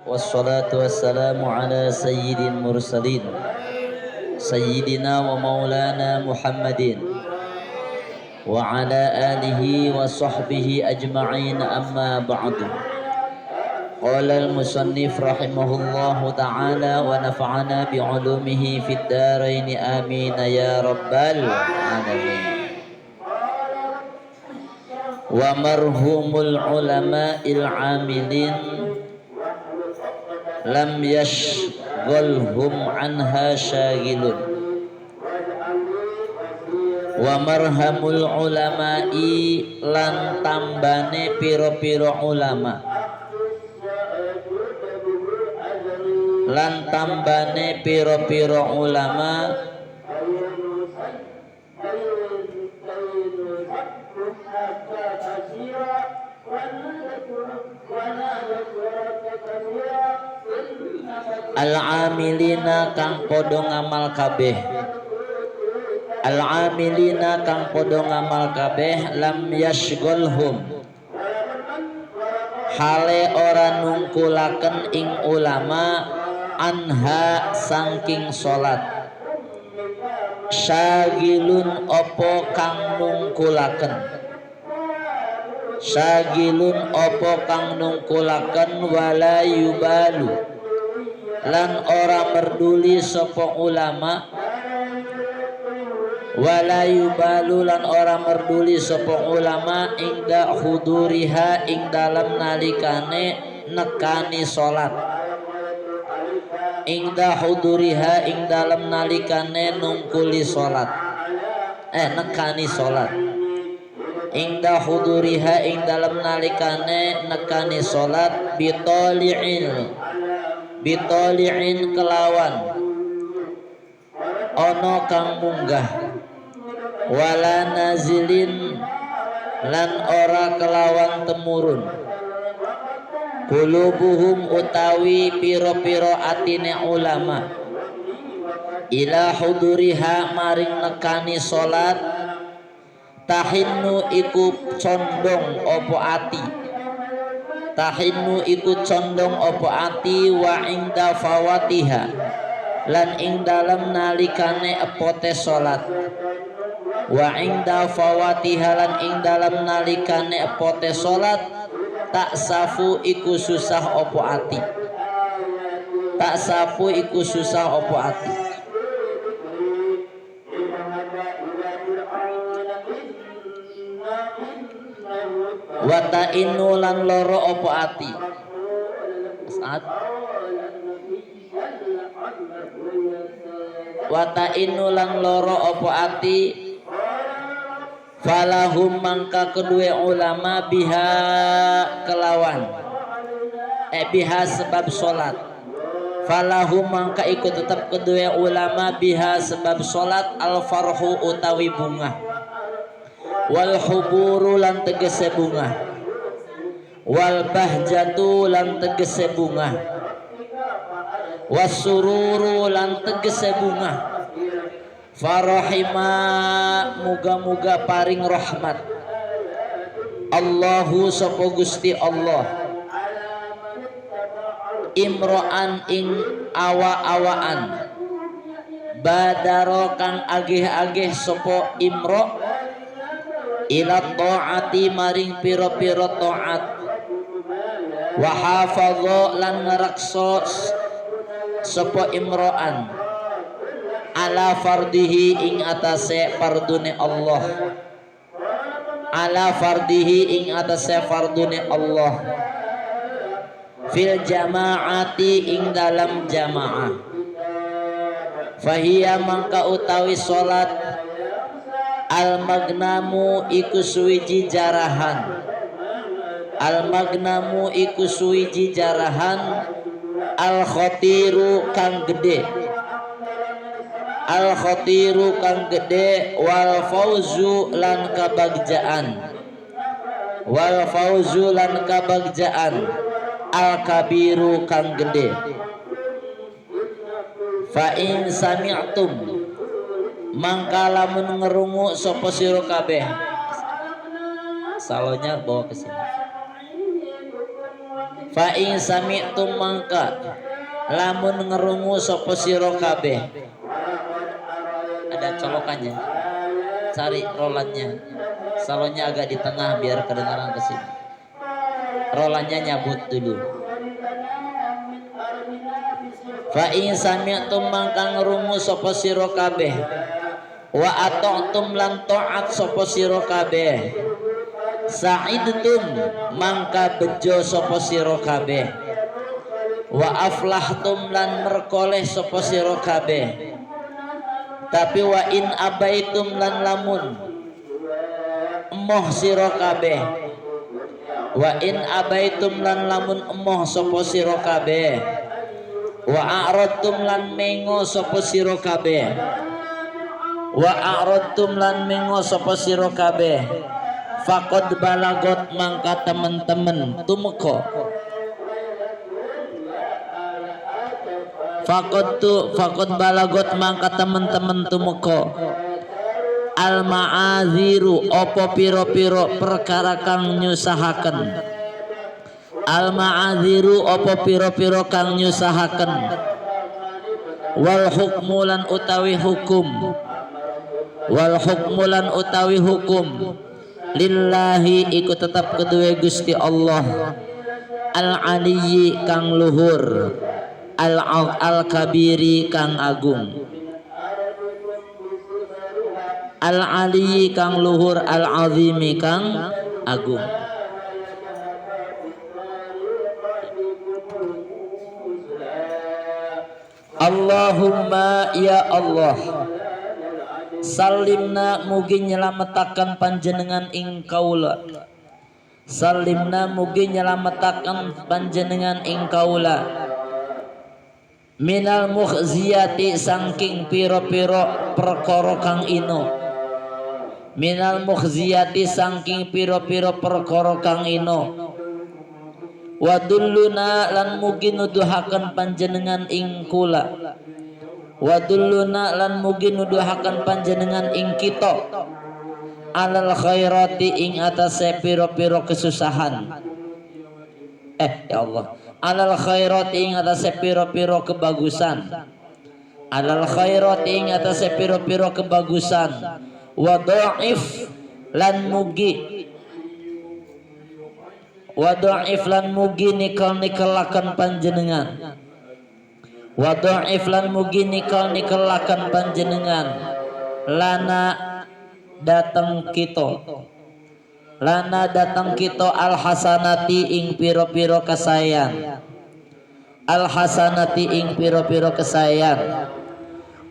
Wassalatu wassalamu ala sayyidil mursalin Sayyidina wa maulana Muhammadin wa ala alihi wa sahbihi ajma'in amma ba'du. Qala al-musannif rahimahullahu ta'ala wa nafa'ana bi'ulumihi fid dharain amin ya rabbal alamin. Wa marhumul ulama'il amilin lam yashghalhum anha syagilun. Wa marhamul ulama'i lan tambane piro-piro ulama, lan tambane piro-piro ulama al-amilina kang podo ngamal kabeh, al-amilina kang podo ngamal kabeh, lam yashghalhum hale ora nungkulaken ing ulama anha sangking salat, syagilun opo kang nungkulaken, syagilun opo kang nungkulaken, wala yubalu lan ora merduli sapa ulama, wala yubalu lan ora merduli sapa ulama ingda huduriha ing dalam nalikane nekani salat, ingda huduriha ing dalam nalikane nungkuli salat, nekani salat, ingda huduriha ing dalam nalikane nekani salat, bitoli'in kelawan ono kang munggah, wala nazilin lan ora kelawan temurun, qulubuhum utawi piro-piro atine ulama, ila huduriha maring nekani salat, tahinnu iku condong opo ati, tahinnu iku condong opo ati, wa inda fawatiha lan ing dalam nalikane epote salat, wa inda fawatiha lan ing dalam nalikane epote salat, tak safu iku susah opo ati, tak safu iku susah opo ati. Wata inu lan loro opo ati, saat wata inu lan loro opo ati, falahum mangka kedua ulama biha kelawan biha sebab solat, falahum mangka ikut tetap kedua ulama biha sebab solat, al farhu utawi bunga, wal huburu lan tegese bunga, wal bahjatu lan tegese bunga, wasururu lan tegese bunga, farahima muga-muga paring rahmat, Allahu sapa Gusti Allah, imro'an ing awa-awaan, badaro kang agih-agih sapa imro, ila ta'ati maring piro-piro ta'at, wa hafadha lan ngaraksa sapa imro'an ala fardihi ing atase fardune Allah, ala fardihi ing atase fardune Allah, fil jama'ati ing dalam jamaah, fahiya mangka utawi salat, al magnamu iku suwiji jarahan, al magnamu iku suwiji jarahan, al khotiru kang gede, al khotiru kang gede, wal fauzu lan kabagjaan, wal fauzu lan kabagjaan, al kabiru kang gede. Fa in sami'tum mangka lamun ngerungu sapa sira kabeh, salonya bawa ke sini, fa in sami'tum mangka lamun ngerungu sapa sira kabeh. Ada colokannya, cari rolannya, salonnya agak di tengah biar kedengaran ke sini. Rolannya nyabut dulu. Fa in sami'tum mangka ngerungu sapa sira kabeh, wa ata'tum lan ta'at sapa sira kabeh, sa'idtum mangka bejo sapa sira kabeh, wa aflahtum lan merkoleh sapa sira kabeh. Tapi wa in abaitum lan lamun emoh sira kabeh, wa in abaitum lan lamun emoh sapa sira kabeh, wa a'radtum lan mengo sapa sira kabeh, wa a'radtum lan mengo sapa sira kabeh, faqad balagot mangka temen-temen tumeka, faqad balagot mangka temen-temen tumeka al ma'aziru opo piro-piro perkara kang nyusahaken, al ma'aziru opo piro-piro kang nyusahaken, wal hukmulan utawi hukum, wal hukmulan utawi hukum lillahi iku tetap kedua Gusti Allah al aliyyi kang luhur, al kabiri kang agung, al aliyyi kang luhur, al azimi kang agung. Allahumma ya Allah, salimna mugi nyelametaken panjenengan ing kaula, salimna mugi nyelametaken panjenengan ing kaula, minal mukhziyati saking piro-piro perkara kang ino, minal mukhziyati saking piro-piro perkara kang ino, wadulluna lan mugi nuduhaken panjenengan ing kula, wadulluna lan mugi nuduhaken panjenengan ing kita, alal khairati ing atase piro-piro kesusahan, ya Allah, alal khairati ing atase piro-piro kebagusan, alal khairati ing atase piro-piro kebagusan, wa dhaif lan mugi, wa dhaif lan mugi nikel-nikelaken panjenengan, wa dhaif lan mugi nikel-nikelaken panjenengan lana dateng kita, lana datang kita al hasanati ing piro-piro kesayan, al hasanati ing piro-piro kesayan,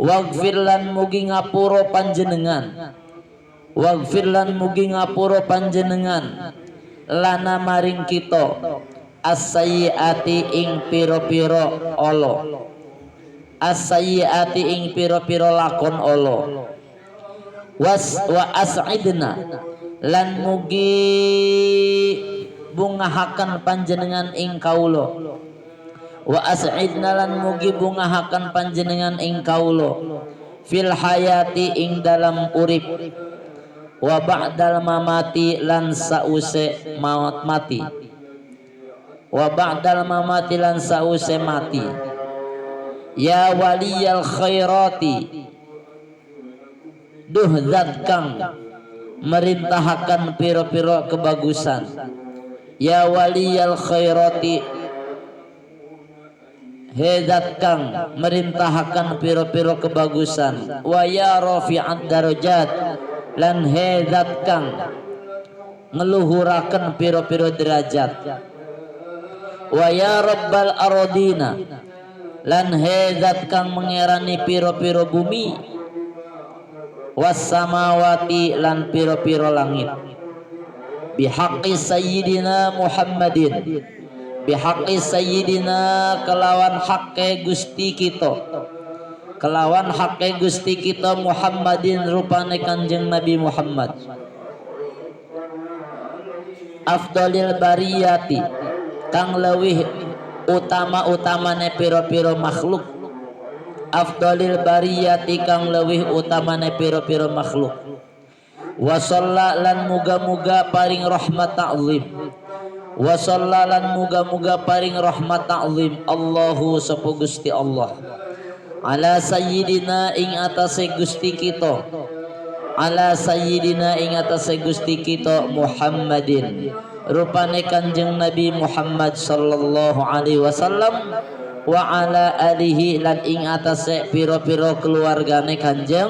waghfir lan mugi ngapura panjenengan, waghfir lan mugi ngapura panjenengan lana maring kita as-sayyiati ing piro-piro ala, as-sayyiati ing piro-piro lakon ala, wa as'idna lan mugi bungahaken panjenengan ing kaula, wa as'idna lan mugi bungahaken panjenengan ing kaula fil hayati ing dalam urip, wa ba'dal mamati lan sause maut mati, wa ba'dal mamati lan sause mati, ya waliyal khairati duh zat kang merintahaken piro-piro kebagusan, ya waliyal khairati hezat kang merintahaken piro-piro kebagusan, wa ya rafi'ad darajat lan hezat kang ngeluhuraken piro-piro derajat, wa ya rabbal aradina lan hezat kang mengerani piro-piro bumi, was samawati lan piro-piro langit, bihaqqi sayyidina Muhammadin, bihaqqi sayyidina kelawan hakke Gusti kita, kelawan hakke Gusti kita Muhammadin rupane Kanjeng Nabi Muhammad, afdalil bariyati kang lewih utama-utamane piro-piro makhluk, afdalil bariyati kang lewih utamane piro-piro makhluk, wa shalla lan muga-muga paring rahmat ta'zim, wa sallalan muga-muga paring rahmat ta'zim Allahu sapa Gusti Allah ala sayyidina ing atase Gusti kita ala sayyidina ing atase Gusti kita Muhammadin rupane Kanjeng Nabi Muhammad sallallahu alaihi wasallam wa ala alihi lan ing atase pira-pira keluargane Kanjeng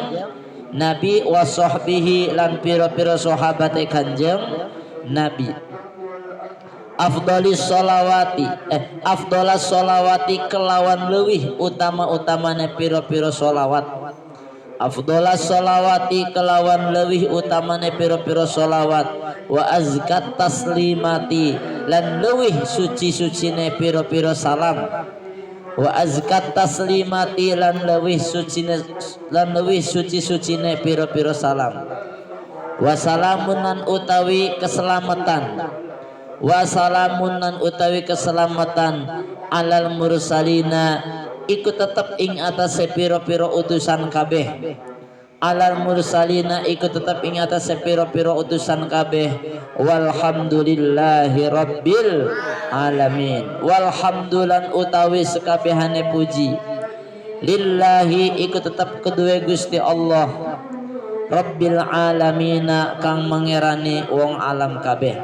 Nabi wa sahbihi lan pira-pira sahabate Kanjeng Nabi. Afdalis sholawati kelawan leuwih utama-utamane pira-pira sholawat. Afdalas sholawati kelawan leuwih utamane pira-pira sholawat. Wa azkat taslimati lan leuwih suci-sucine pira-pira salam. Wa azkat taslimati lan leuwih suci-sucine pira-pira salam. Wa salamunan utawi keselamatan. Wa salamunan utawi keselamatan alal mursalina iku tetep ing atase pira-pira utusan kabeh. Alal mursalina iku tetep ing atase pira-pira utusan kabeh. Walhamdulillahi rabbil alamin. Walhamdulan utawi sekabehane puji lillahi iku tetep kedue Gusti Allah rabbil alamina kang mengerani wong alam kabeh.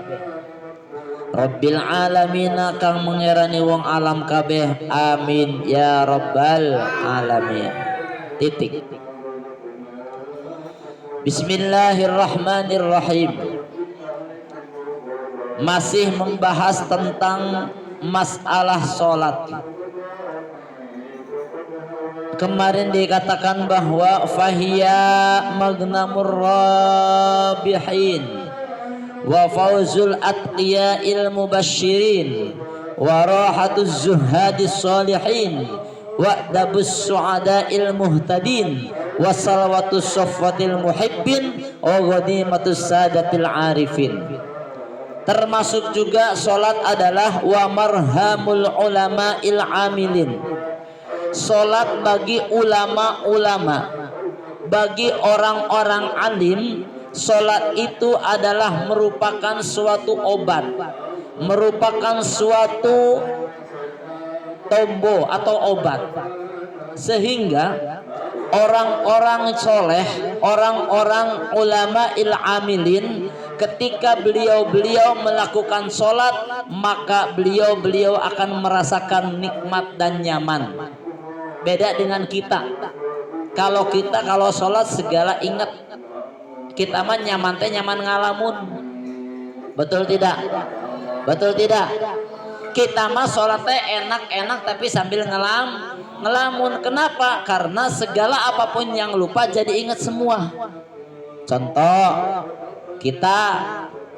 Rabbil alamina kang mengerani wong alam kabeh. Amin ya rabbal alamin. Titik. Bismillahirrahmanirrahim. Masih membahas tentang masalah sholat. Kemarin dikatakan bahwa fahiya magnamur rabihin wa fawzul atqiya'il mubashirin wa rahatuz zuhadis salihin wa dabus su'ada'il muhtadin wa salawatus safwatil muhibbin wa ghanimatus sadatil arifin. Termasuk juga salat adalah wa marhamul ulama'il amilin. Salat bagi ulama-ulama, bagi orang-orang alim. Salat itu adalah merupakan suatu obat, merupakan suatu tombo atau obat, sehingga orang-orang soleh, orang-orang ulama amilin, ketika beliau melakukan salat, maka beliau akan merasakan nikmat dan nyaman. Beda dengan kita. Kalau salat segala ingat, kita mah nyaman teh nyaman ngalamun. Betul tidak? Betul tidak? Kita mah sholat teh enak-enak tapi sambil ngelamun. Kenapa? Karena segala apapun yang lupa jadi ingat semua. Contoh, kita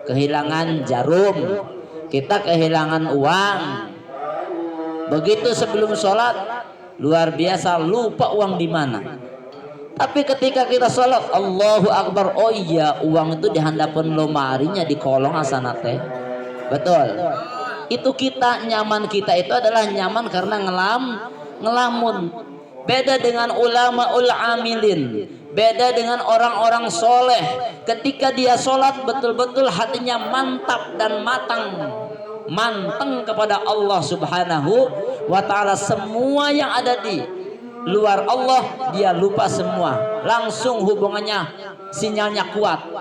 kehilangan jarum, kita kehilangan uang. Begitu sebelum sholat, luar biasa lupa uang di mana. Tapi ketika kita sholat, Allahu Akbar, oh iya uang itu dihandapun lomarinya di kolong asana teh. Betul. Itu kita, nyaman kita itu adalah nyaman karena ngelamun. Beda dengan ulama amilin, beda dengan orang-orang soleh. Ketika dia sholat betul-betul hatinya mantap dan manteng kepada Allah Subhanahu wa ta'ala. Semua yang ada di luar Allah dia lupa semua, langsung hubungannya sinyalnya kuat,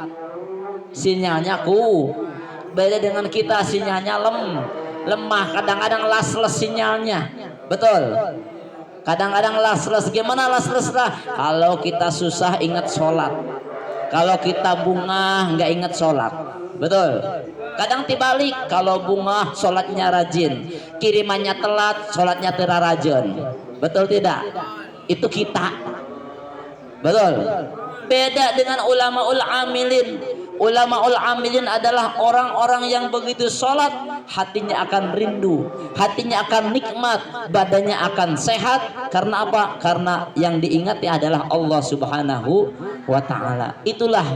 beda dengan kita sinyalnya lemah, kadang-kadang lasles sinyalnya. Betul, kadang-kadang lasles. Gimana lasles lah? Kalau kita susah ingat sholat, kalau kita bunga nggak ingat sholat. Betul. Kadang dibalik, kalau bunga sholatnya rajin, kirimannya telat, sholatnya tidak rajin. Betul tidak? Itu kita. Betul. Beda dengan ulamaul amilin. Ulamaul amilin adalah orang-orang yang begitu sholat hatinya akan rindu, hatinya akan nikmat, badannya akan sehat. Karena apa? Karena yang diingati adalah Allah Subhanahu wa ta'ala. Itulah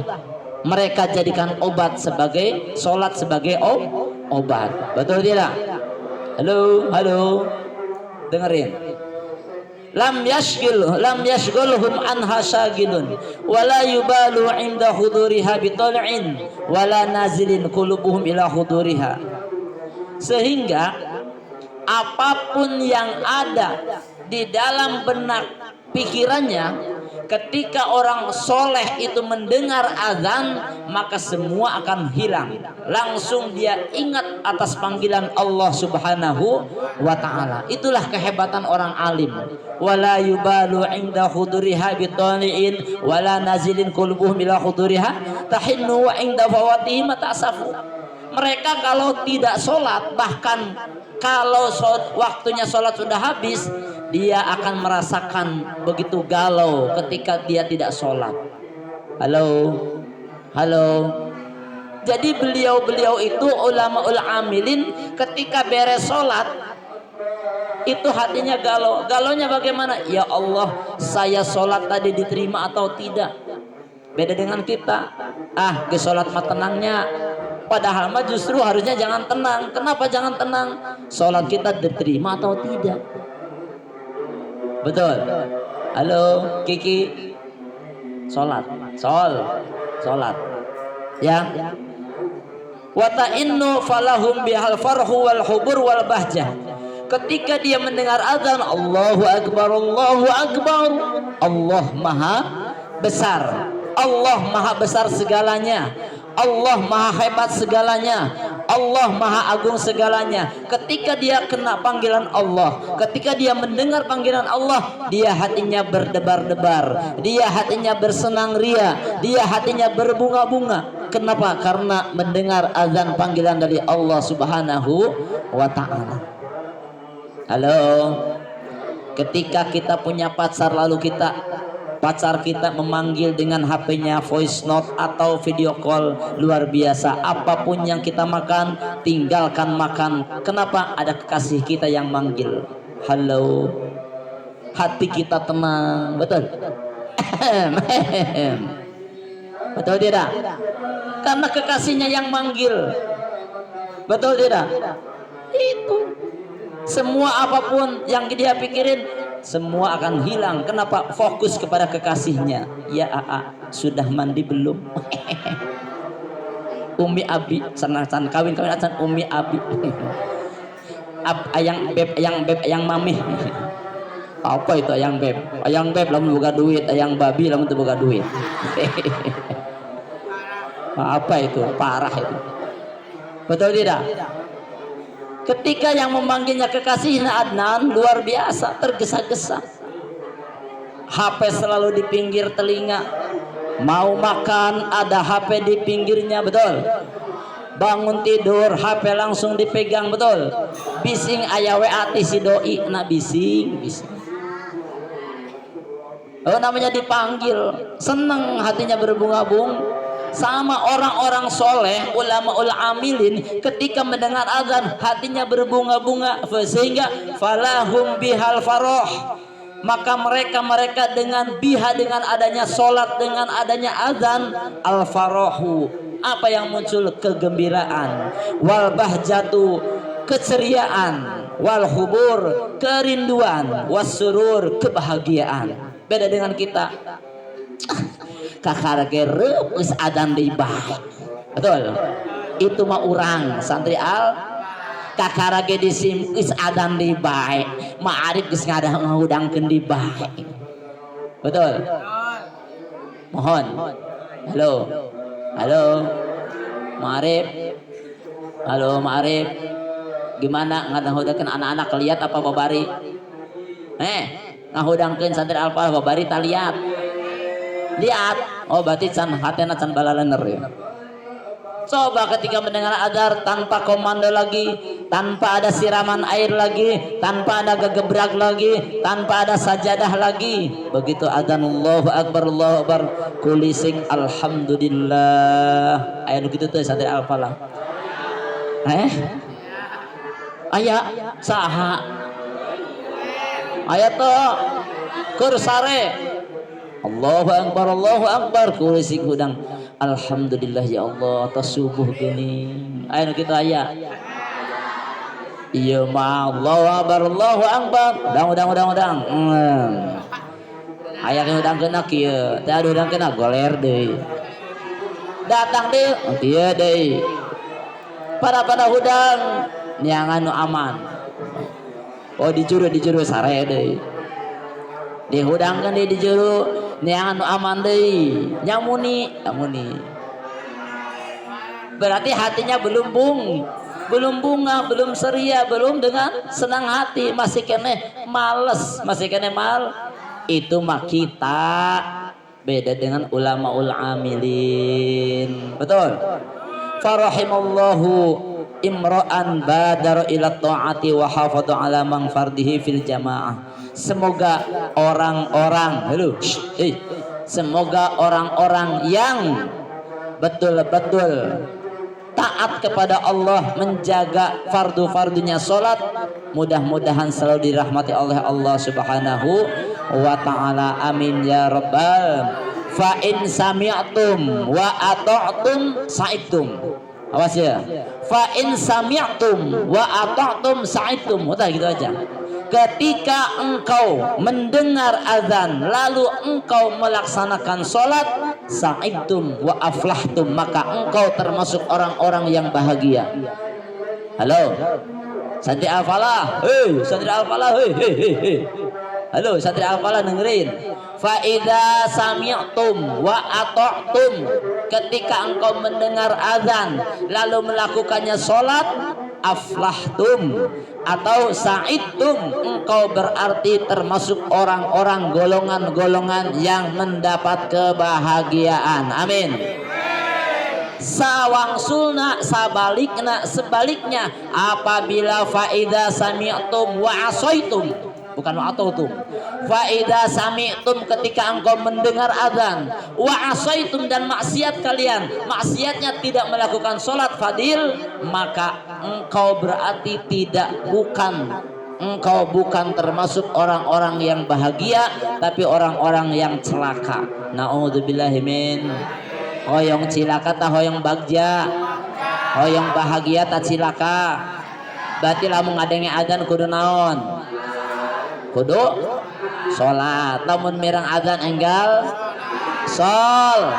mereka jadikan obat sebagai sholat sebagai obat. Betul tidak? Halo, dengerin. Lam yashghulhum anha syagilun wala yubalu inda huduriha bital'in wala nazilin qulubuhum ila huduriha. Sehingga apapun yang ada di dalam benak pikirannya, ketika orang soleh itu mendengar azan, maka semua akan hilang. Langsung dia ingat atas panggilan Allah Subhanahu wa ta'ala. Itulah kehebatan orang alim. Wala yubalu inda khuduriha bitani'in wala nazilin qulbuhum ila khuduriha tahinnu wa inda fawatihi mata'asafu. Mereka kalau tidak sholat, bahkan kalau waktunya sholat sudah habis, dia akan merasakan begitu galau ketika dia tidak sholat. Halo, halo. Jadi beliau-beliau itu ulama amilin, ketika beres sholat itu hatinya galau. Galaunya bagaimana? Ya Allah, saya sholat tadi diterima atau tidak? Beda dengan kita. Ke sholat mah tenangnya. Padahal mah justru harusnya jangan tenang. Kenapa jangan tenang? Sholat kita diterima atau tidak? Betul. Halo Kiki. Sholat. Sholat. Ya. Wa ta'innu falahum bihal farhu wal hubur wal bahjah. Ketika dia mendengar azan, Allahu Akbar, Allahu Akbar, Allah Maha Besar. Allah Maha Besar segalanya. Allah Maha Hebat segalanya. Allah Maha Agung segalanya. Ketika dia kena panggilan Allah, ketika dia mendengar panggilan Allah, dia hatinya berdebar-debar, dia hatinya bersenang ria, dia hatinya berbunga-bunga. Kenapa? Karena mendengar azan panggilan dari Allah Subhanahu wa ta'ala. Halo. Ketika kita punya pacar, lalu pacar kita memanggil dengan HP-nya voice note atau video call, luar biasa. Apapun yang kita makan, tinggalkan makan. Kenapa? Ada kekasih kita yang manggil. Halo. Hati kita tenang. Betul? Betul tidak? Karena kekasihnya yang manggil. Betul tidak? Itu. Semua apapun yang dia pikirin, semua akan hilang. Kenapa? Fokus kepada kekasihnya. Ya sudah mandi belum? Umi Abi, sana kawin acan Umi Abi. Ayang beb, ayang mamih. Apa itu ayang beb? Ayang beb lamun boga duit, ayang babi lamun teu boga duit. Apa itu? Parah itu. Betul tidak? Ketika yang memanggilnya kekasihnya Adnan, luar biasa, tergesa-gesa. HP selalu di pinggir telinga. Mau makan ada HP di pinggirnya, betul. Bangun tidur HP langsung dipegang, betul. Bising aya WA ti si doi, na bising. Oh, namanya dipanggil, seneng hatinya berbunga-bunga. Sama orang-orang soleh, ulama amilin, ketika mendengar azan hatinya berbunga-bunga, sehingga falahum bihal faroh, maka mereka dengan dengan adanya solat, dengan adanya azan, al farohu, apa yang muncul? Kegembiraan, wal bahjatu, keceriaan, wal hubur, kerinduan, wasurur, kebahagiaan. Beda dengan kita. Kakarage reus adan deui bae. Betul. Itu mah urang santri al kakarage disim geus adan deui bae. Ma'arif geus ngahudangkeun di bae. Betul. Mohon. Halo. Halo. Ma'arif. Halo Ma'arif. Gimana ngahudangkeun anak-anak lihat apa babari? Ngahudangkeun santri alfa babari taliat. Lihat, oh berarti can hatena can balalener ya. Coba ketika mendengar azan tanpa komando lagi, tanpa ada siraman air lagi, tanpa ada gegebrak lagi, tanpa ada sajadah lagi. Begitu azan Allahu Akbar, Allahu Akbar, kulisik alhamdulillah. Aya nu kitu teh santri al-falah. Aya saha? Aya teh keur sare. Allahu Akbar kulisik hudang alhamdulillah ya Allah atas subuh gini. Ayo kita aya. Iya ma Allahu Akbar. Udang. Aya hudang kena kieu, teh hudang kena goler deui. Datang deui, kieu deui. Para hudang niangan nu aman. Oh di juru sare deui. Dihudangkeun di juru niangan nu aman deui. Nyamuni. Berarti hatinya belum bunga, belum ceria, belum dengan senang hati, masih kene males, itu mah kita beda dengan ulamaul amilin. Betul. Farahimallahu imra'an badara ila ta'ati wa hafadha ala man fardihi fil jamaah. Semoga orang-orang yang betul-betul taat kepada Allah, menjaga fardu-fardunya salat, mudah-mudahan selalu dirahmati oleh Allah Subhanahu wa taala. Amin ya rabbal. Fa in sami'tum wa ata'tum sa'idtum. Awas ya. Fa in sami'tum wa ata'tum sa'idtum. Udah gitu aja. Ketika engkau mendengar azan lalu engkau melaksanakan salat, sa'idtum wa aflahtum, maka engkau termasuk orang-orang yang bahagia. Halo. Santri al-falah. Halo, santri al-falah dengerin. Fa idza sami'tum wa ata'tum, ketika engkau mendengar azan lalu melakukannya salat, aflahtum atau sa'idtum, engkau berarti termasuk orang-orang golongan-golongan yang mendapat kebahagiaan. Amin. Sawangsulna sebaliknya apabila faida sami'tum wa asaitum, bukan wa atautum. Faida sami'tum, ketika engkau mendengar azan, wa asaitum, dan maksiat kalian, maksiatnya tidak melakukan salat fadil, maka engkau berarti engkau bukan termasuk orang-orang yang bahagia, tapi orang-orang yang celaka. Naudzubillahi min. Hoyong cilaka tah hoyong bagja, hoyong bahagia tah cilaka. Berarti lamun ngadenge adzan kudu naon? Kudu salat. Lamun mirang adzan enggal sol.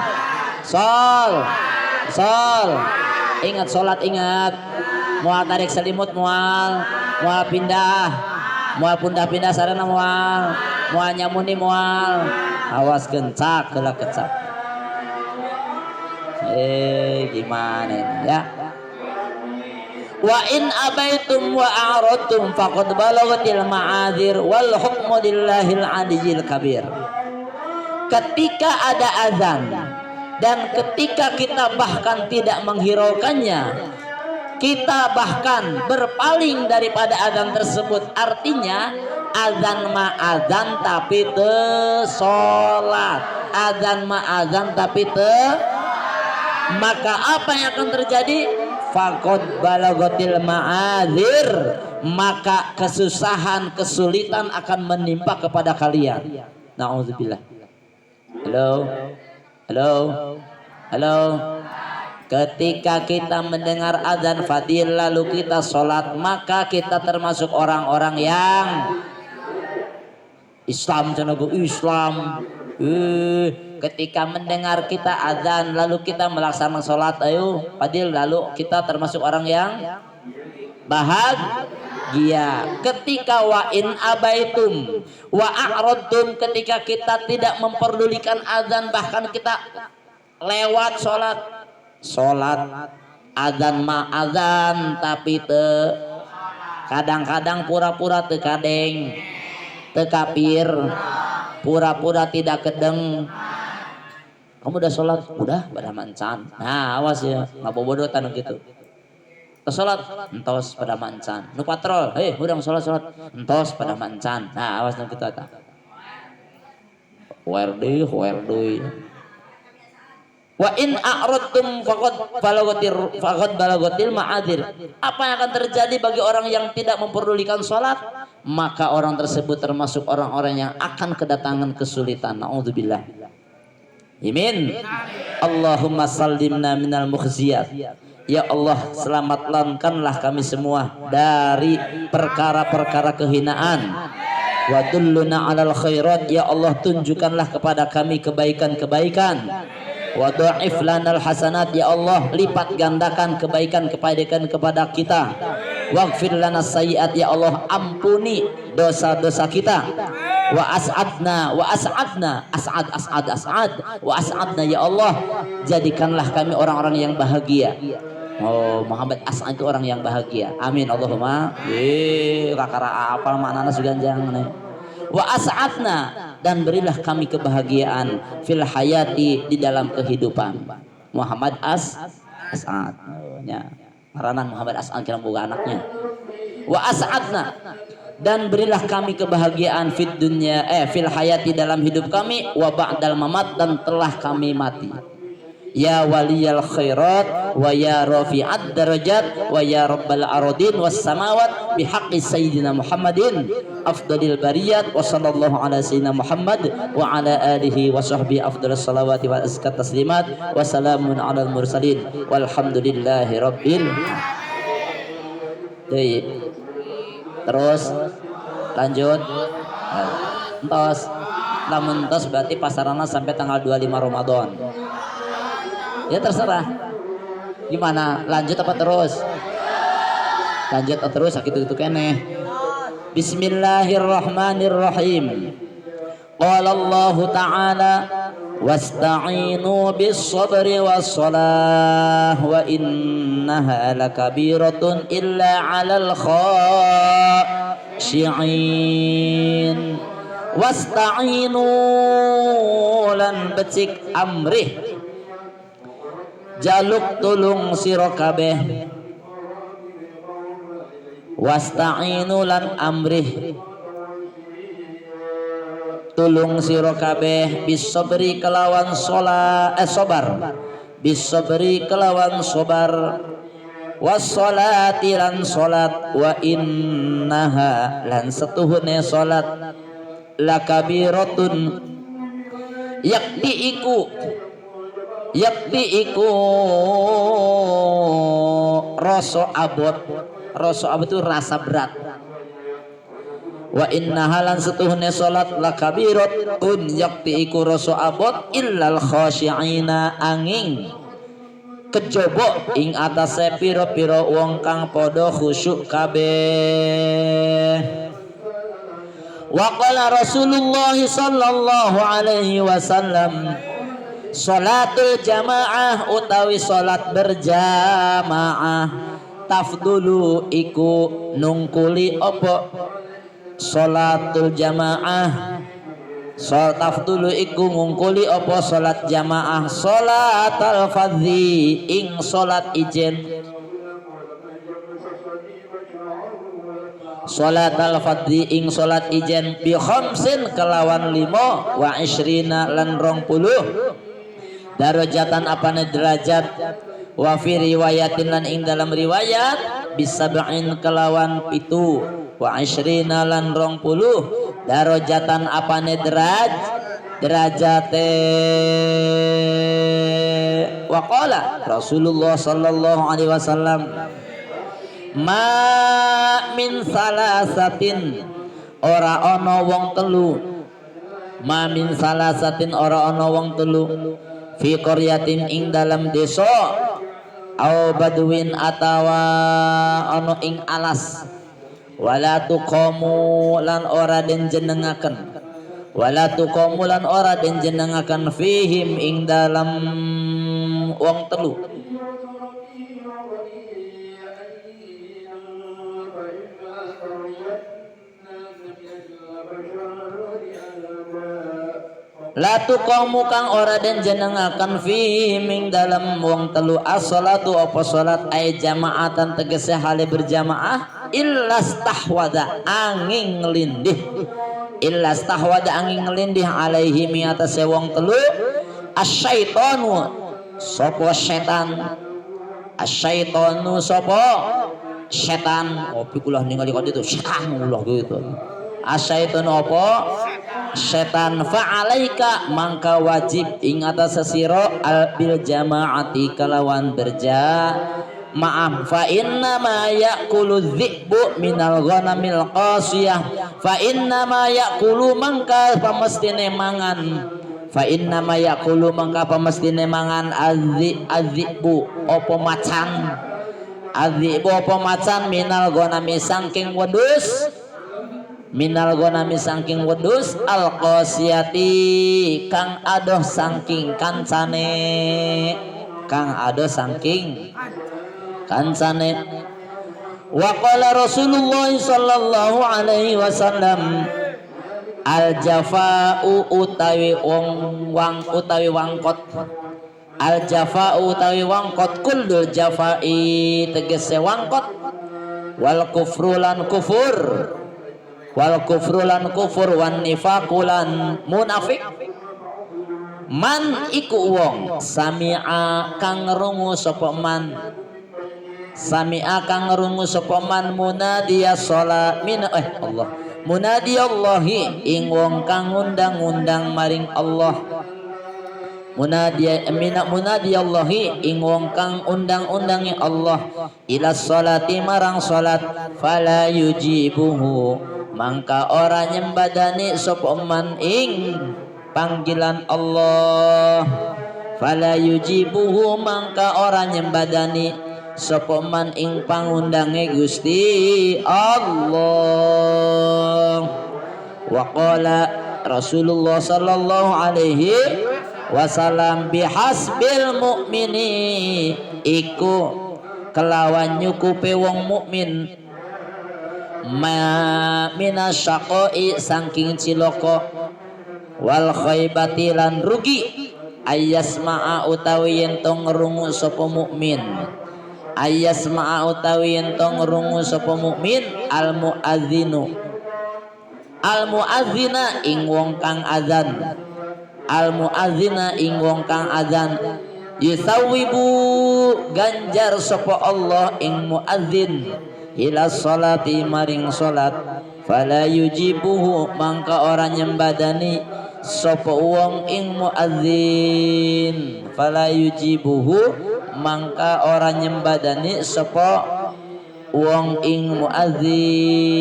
Ingat salat, ingat. Moal tarik selimut, moal pindah sarana, moal nyamuni, moal awas kencak geula kecak. Gimana ya? Wa in abaitum wa a'radtum faqad balaghatil ma'adzir wal hukmu lillahil aliyyil kabir. Ketika ada azan dan ketika kita bahkan tidak menghiraukannya, kita bahkan berpaling daripada azan tersebut, artinya azan ma azan tapi teu salat, azan ma azan tapi teu, maka apa yang akan terjadi? Faqad balaghatil ma'adzir, maka kesusahan, kesulitan akan menimpa kepada kalian. Nauzubillah. Halo. Ketika kita mendengar azan fadil lalu kita sholat, maka kita termasuk orang-orang yang Islam. Ketika mendengar kita azan lalu kita melaksanakan sholat, ayo fadil, lalu kita termasuk orang yang bahagia. Ketika wa in abaitum wa a'radtum, ketika kita tidak memperdulikan azan, bahkan kita lewat sholat azan ma azan tapi kadang-kadang pura-pura teu kadeng, teu kapir, pura-pura tidak kedeng. Kamu udah sholat? Udah, pada mancan. Nah awas ya, ngabobodo tanu gitu. Sholat entos pada mancan. Nu patrol, udah sholat entos pada mancan. Nah awas nu kitu eta. Werdi. Wa in a'radtum faqad balaghatil ma'adzir. Apa yang akan terjadi bagi orang yang tidak memperdulikan sholat? Maka orang tersebut termasuk orang-orang yang akan kedatangan kesulitan. Naudzubillah. Amin. Allahumma sallimna minal mukhziyat. Ya Allah, selamatkanlah kami semua dari perkara-perkara kehinaan. Wa dulluna 'alal khairat. Ya Allah, tunjukkanlah kepada kami kebaikan-kebaikan. Wa dha'if lanal hasanat. Ya Allah, lipat gandakan kebaikan-kebaikan kepada kita. waghfir lana sayyi'at, ya Allah ampuni dosa-dosa kita. Wa as'adna ya Allah, jadikanlah kami orang-orang yang bahagia. Oh, Muhammad As'ad itu orang yang bahagia. Amin Allahumma. Kakara apal maknana suganjang nih. Wa as'adna, dan berilah kami kebahagiaan fil hayati, di dalam kehidupan. Muhammad As'ad. Ya. Maranan Muhammad As'ad kira boga anaknya. Wa as'adna, dan berilah kami kebahagiaan fid dunya fil hayati, dalam hidup kami, wa ba'dal mamat, dan telah kami mati. Ya waliyal khairat wa ya rafi'ad darajat wa ya rabbal aradin was samawat bihaqqi sayyidina Muhammadin afdalil bariyat wa sallallahu ala sayyidina Muhammad wa ala alihi wa sahbihi afdalus salawati wa azkat taslimat wa salamun alal mursalin walhamdulillahi rabbil. Terus lanjut. Entos lamun entos berarti pasarana sampai tanggal 25 Ramadan. Ya terserah. Gimana? Lanjut apa terus? Lanjut atau terus sakitu itu keneh. Bismillahirrahmanirrahim. Qala Allah Ta'ala wasta'inu bis-sabri was-salah wa innaha lakabiratun illa 'alal khashi'in. Wasta'inu lan becik amrih, jaluk tulung sira kabeh. Wasta'inu lan amrih, tulung sira kabeh, bisabri kelawan sabar, bisabri kelawan sabar, wassalati lan salat, wa innaha lan setuhune salat, lakabiratun yakti iku rasa abot. Rasa abot itu rasa berat. Wa inna halan setuhne salat lakabiratun yakti iku rasa abot illal khashi'ina angin kejaba ing atase pira-pira wong kang padha khusyuk kabeh. Wa qala Rasulullah sallallahu alaihi wasallam, salatul jamaah utawi salat berjamaah, tafdulu iku nungkuli apa salatul jamaah, tafdulu iku ngungkuli apa salat jamaah, salatul fardhi ing salat ijen, salat al-fardhi ing salat ijen, bi khamsin kelawan 5 wa ishrina lan 20 darajatan apane derajat, wa fi riwayatin lan ing dalam riwayat bisab'in kelawan 7 wa ishrina lan 20 darajatan apane derajate. Wa qala Rasulullah sallallahu alaihi wasallam, ma min salasatin ora ana wong telu, ma min salasatin ora ana wong telu, fi qaryatin ing dalam desa, au badwin atawa ana ing alas, wala tuqamu lan ora den jenengaken, wala tuqamu lan ora den jenengaken fihim ing dalam wong telu, la tuqamu kang ora den jenengaken fihi ming dalam wong telu as-salatu apa salat ay jamaatan tegese hale berjamaah, illa stahwada angin ngelindih, illa stahwada angin ngelindih alaihi mi atase wong telu asyaitanu sapa setan, asyaitanu sapa setan. Oh pikulah ningali kok itu setan ulah gitu. Asyaitanu apa setan, fa'alaika mangka wajib ing atase sira al bil jamaati kalawan berjamaah, fa inna ma yaqulu dhi'bu minal ghanamil qasiyah, fa inna ma yaqulu mangka pamestine mangan, fa inna ma yaqulu mangka pamestine mangan azzibu apa macan, Adzibu apa macan minal gonami sangking wedus, minal gonami sangking wedus, al qasiyati kang adoh sangking kancane, kang adoh sangking kancane. Wa qala Rasulullah sallallahu alaihi wasallam, al jafa'u utawi wang utawi wangkot, al jafa'u utawi wangkot, kullu jafa'i tegese wangkot, wal kufru lan kufur, wal kufru lan kufur, wan nifaqu lan munafik. Man iku wong sami'a kang ngrungu sapa man, sami'a kang ngrungu sapa man munadiya sholat min Allah, munadiyallahi ing wong kang ngundang-undang maring Allah, munadiyallahi ing wong kang undang-undangi Allah, ila sholati marang sholat, fala yujibuhu mangka ora nyembadani sapa man ing panggilan Allah, fala yujibuhu mangka ora nyembadani sapa man ing pangundange Gusti Allah. Wa qala Rasulullah sallallahu alaihi wasallam, bihasbil mukmini iku kelawan nyukupe wong mukmin, ma minasyaqai saking ciloko, wal khaybati lan rugi, ayasma'a utawi yen to ngrungu sapa mukmin, ayasma'a utawi yen to ngrungu sapa mukmin, al muadzinu, al muadzina ing wong kang azan, al muadzina ing wong kang azan, yusawibu ganjar sapa Allah ing muadzin, ila sholati maring salat, fala yujibuhu mangka ora nyembadani sapa wong ing muadzin, fala yujibuhu mangka ora nyembadani sapa wong ing muadzin.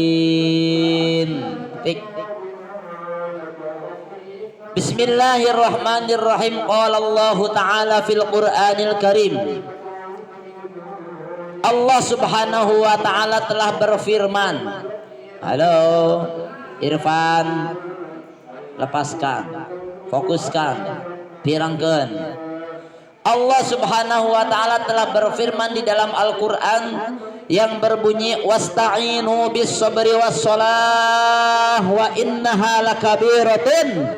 Bismillahirrahmanirrahim. Qala Allah Ta'ala fil Qur'anil Karim, Allah Subhanahu wa Ta'ala telah berfirman. Halo Irfan, lepaskan, fokuskan, pirangkeun. Allah Subhanahu wa Ta'ala telah berfirman di dalam Al-Qur'an yang berbunyi, wasta'inu bis sabri was shalah wa innaha lakabiratun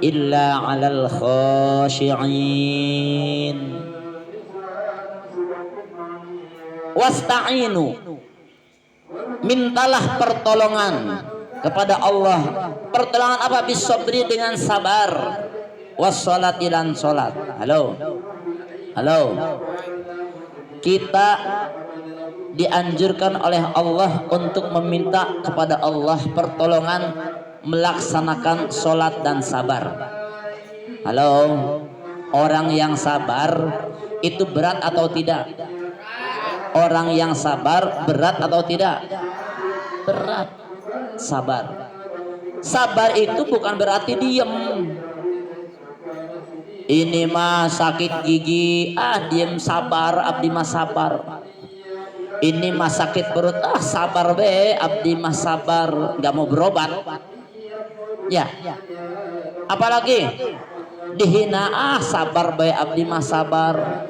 illa 'alal khashi'in. Wasta'inu, mintalah pertolongan kepada Allah. Pertolongan apa? Bisabri, dengan sabar, wassalati lan salat. Halo, halo, kita dianjurkan oleh Allah untuk meminta kepada Allah pertolongan melaksanakan salat dan sabar. Halo, orang yang sabar itu berat atau tidak? Orang yang sabar berat atau tidak? Berat. Sabar. Sabar itu bukan berarti diem. Ini mah sakit gigi, diem sabar, abdi mah sabar. Ini mah sakit perut, sabar be, abdi mah sabar, nggak mau berobat. Ya. Apalagi dihina, sabar be, abdi mah sabar.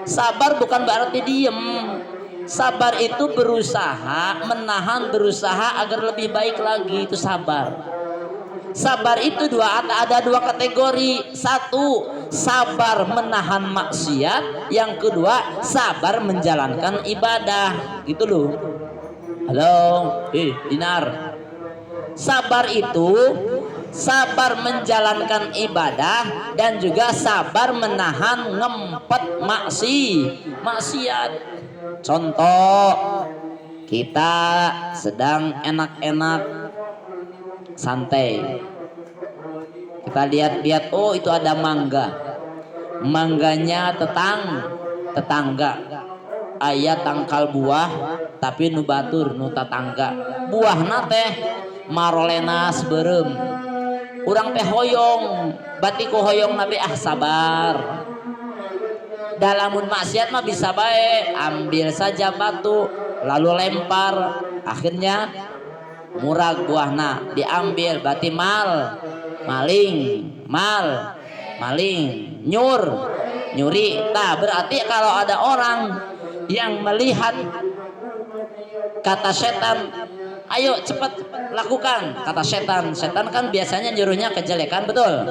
Sabar bukan berarti diem. Sabar itu berusaha menahan, berusaha agar lebih baik lagi, itu sabar. Sabar itu ada dua kategori. Satu, sabar menahan maksiat. Yang kedua, sabar menjalankan ibadah. Gitu loh. Halo, Dinar. Sabar itu sabar menjalankan ibadah dan juga sabar menahan ngempet maksiat. Contoh, kita sedang enak-enak santai, kita lihat-lihat, oh itu ada mangganya tetangga, ayat tangkal buah tapi nu batur nu tetangga, buahna teh marolenas berem, urang teh hoyong, batiku hoyong nabi sabar. Dalamun maksiat mah bisa baik, ambil saja batu lalu lempar, akhirnya murag buahna, diambil berarti maling, maling, nyuri. Nah, berarti kalau ada orang yang melihat kata setan, ayo cepat lakukan, kata setan kan biasanya nyuruhnya kejelekan, betul?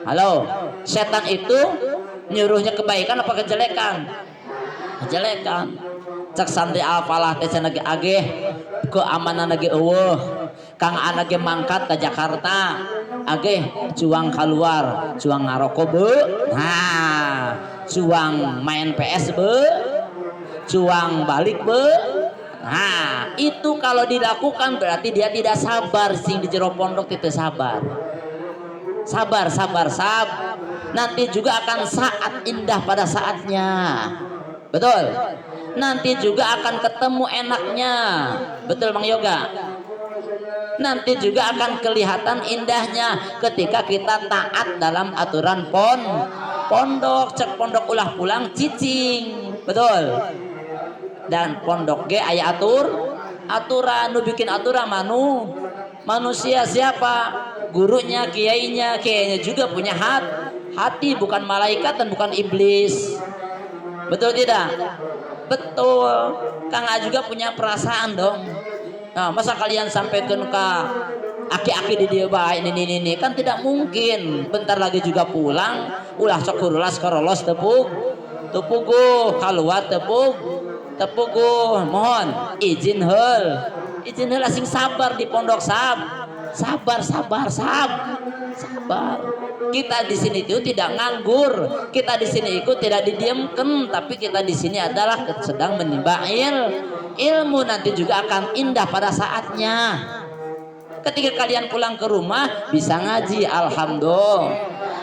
Halo, setan itu nyuruhnya kebaikan apa kejelekan? Kejelekan. Cek santri alfalah teh cenah ageh keamanan lagi eueuh, Kang Ana ge mangkat ke Jakarta, ageh cuang keluar, cuang ngarokok be, nah cuang main PS be, cuang balik be. Nah itu kalau dilakukan berarti dia tidak sabar, sing di jero pondok itu sabar. Nanti juga akan saat indah pada saatnya, betul. Nanti juga akan ketemu enaknya, betul Bang Yoga. Nanti juga akan kelihatan indahnya ketika kita taat dalam aturan pondok. Cek pondok ulah pulang cicing, betul. Dan pondok ge aya aturan, nu bikin aturan manusia siapa? Gurunya, kiainya juga punya hati, bukan malaikat dan bukan iblis, betul tidak? Betul. Kang A juga punya perasaan dong. Nah, masa kalian sampaikan ke aki-aki di dia baik ini kan tidak mungkin. Bentar lagi juga pulang, ulah cokurulas korolos tepuguh keluar tepuguh mohon izin heul asing sabar di pondok sabar. Kita di sini itu tidak nganggur, kita di sini ikut tidak didiamkan, tapi kita di sini adalah sedang menimba ilmu. Nanti juga akan indah pada saatnya. Ketika kalian pulang ke rumah bisa ngaji, alhamdulillah.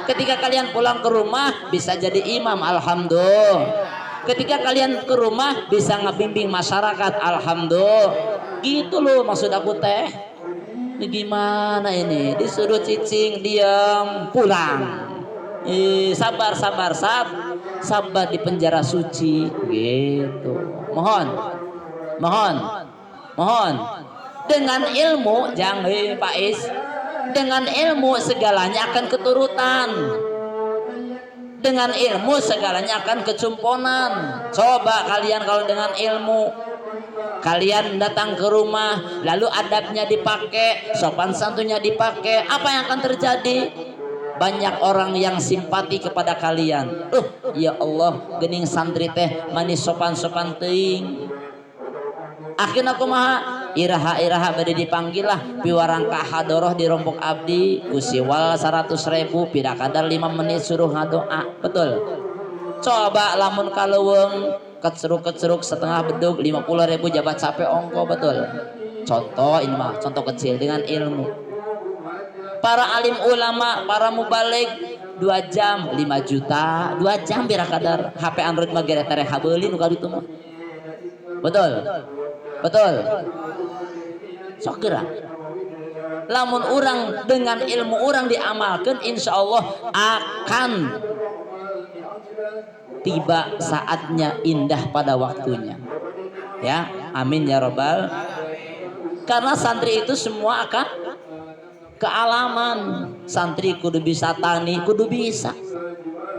Ketika kalian pulang ke rumah bisa jadi imam, alhamdulillah. Ketika kalian ke rumah bisa ngebimbing masyarakat, alhamdulillah. Gitu loh maksud aku teh. Ini gimana ini? Disuruh cicing diam pulang. Sabar di penjara suci gitu. Mohon. Dengan ilmu jangan Pak Is. Dengan ilmu segalanya akan keturutan. Dengan ilmu segalanya akan kecumponan. Coba kalian kalau dengan ilmu kalian datang ke rumah lalu adabnya dipakai, sopan santunnya dipakai, apa yang akan terjadi? Banyak orang yang simpati kepada kalian. Ya Allah, gening santri teh manis sopan teuing. Akhirnya kumaha? Iraha bade dipanggil lah piwarang ka hadoroh di rombok abdi usiwal 100.000 pida kadar 5 menit suruh ngadoa, betul. Coba lamun kaleuweung keceruk setengah bedug 50.000 jabat capek ongko, betul. Contoh ini mah contoh kecil dengan ilmu. Para alim ulama, para mubalik 2 jam 5 juta, 2 jam bira kadar HP Android mah gere tere habeuli nu kaditu mah. Betul. Sok gerak. Lamun orang dengan ilmu orang diamalkan, insya Allah akan tiba saatnya indah pada waktunya. Ya, amin ya robbal. Karena santri itu semua akan kealaman. Santri kudu bisa tani, kudu bisa.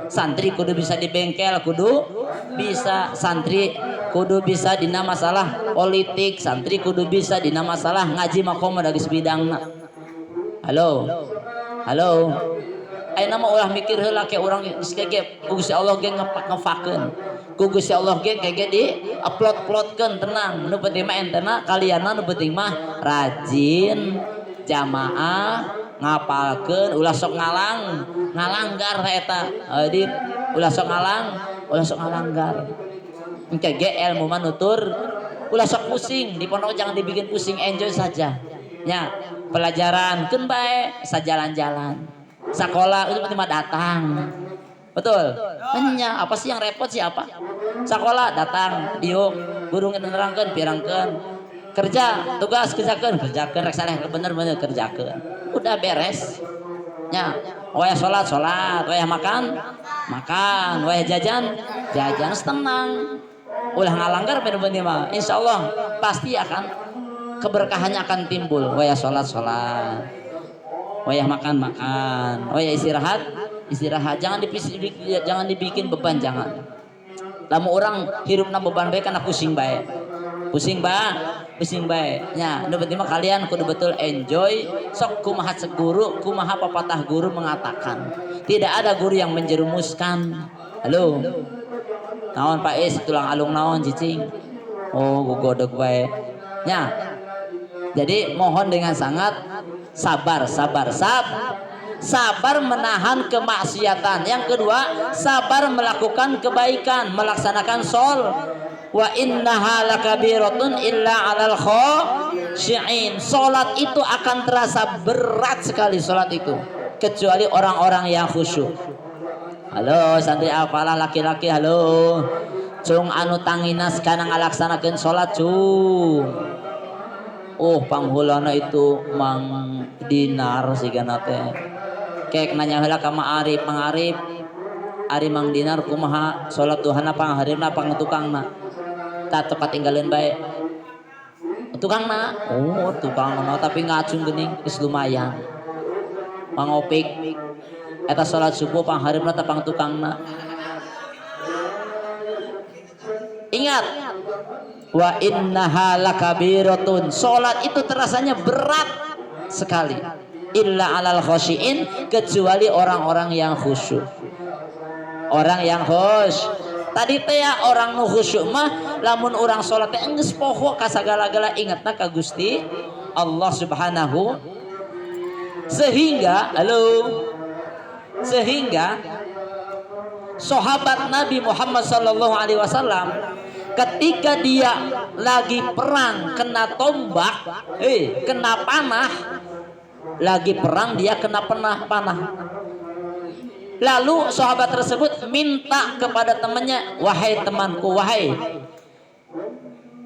Santri kudu bisa di bengkel, kudu bisa. Santri kudu bisa dina masalah politik, santri kudu bisa dina masalah ngaji makomo dari sebidangna. Halo. Ayeuna mah ulah mikir heula ke urang geus ge Gusti Allah ge ngefakeun. Ku Gusti Allah ge kege di upload-uploadkeun tenang. Nu penting mah entena kalianna nu penting mah rajin jamaah ngapalkeun ulah sok ngalanggar eta. Di ulah sok ngalanggar. Engke ge ilmu mah nutur ulah sok pusing di pondok, jangan dibikin pusing, enjoy saja. Ya, pelajaran keun bae sajalan-jalan. Sekolah itu penting mah datang. Betul. Hanya apa sih yang repot siapa? Sekolah datang, diuk, guru nerangkeun, pirangkeun. Kerja, tugas kerjakeun rek saleh bener kerjakeun. Udah beres. nya wayah sholat wayah makan wayah jajan tenang ulah ngalanggar bener-bener mah insyaallah pasti akan keberkahannya akan timbul. Wayah sholat wayah makan wayah istirahat jangan dibikin beban, jangan. Lamun orang hirupna beban bae kana pusing bae nya nu penting mah kalian kudu betul enjoy. Sok kumaha guru kumaha papatah guru mengatakan tidak ada guru yang menjerumuskan. Halo naon Pak tulang alung naon cicing gogodog bae nya. Jadi mohon dengan sangat sabar menahan kemaksiatan. Yang kedua, sabar melakukan kebaikan, melaksanakan shol. Wa innaha lakabiratun illa 'alal khashi'in. Salat itu akan terasa berat sekali, salat itu kecuali orang-orang yang khusyuk. Halo santri apalah laki-laki, halo cung anu tanginas kana ngalaksanakeun salat cung. Panghulana itu Mang Dinar sigana teh. Kek nanya heula ka Ma'arif, ari Mang Dinar kumaha salat duhana pangharipna pangtukangna. Tak tepat tinggalin bae. Tukangna, tukangna tapi ngacung geuning geus lumayan. Pangopik eta salat subuh pangharipna teh pangtukangna. Ingat, wa innaha lakabiratun. Salat itu terasanya berat sekali. Illa 'alal khashiin, kecuali orang-orang yang khusyuk. Orang yang tadi teh ya orang nu khusyuk mah lamun orang salat teh geus poho ka sagala-gala ingetna ka Gusti Allah Subhanahu. Sehingga sahabat Nabi Muhammad sallallahu alaihi wasallam ketika dia lagi perang kena tombak, kena panah, lagi perang dia kena panah. Lalu sahabat tersebut minta kepada temannya, wahai temanku,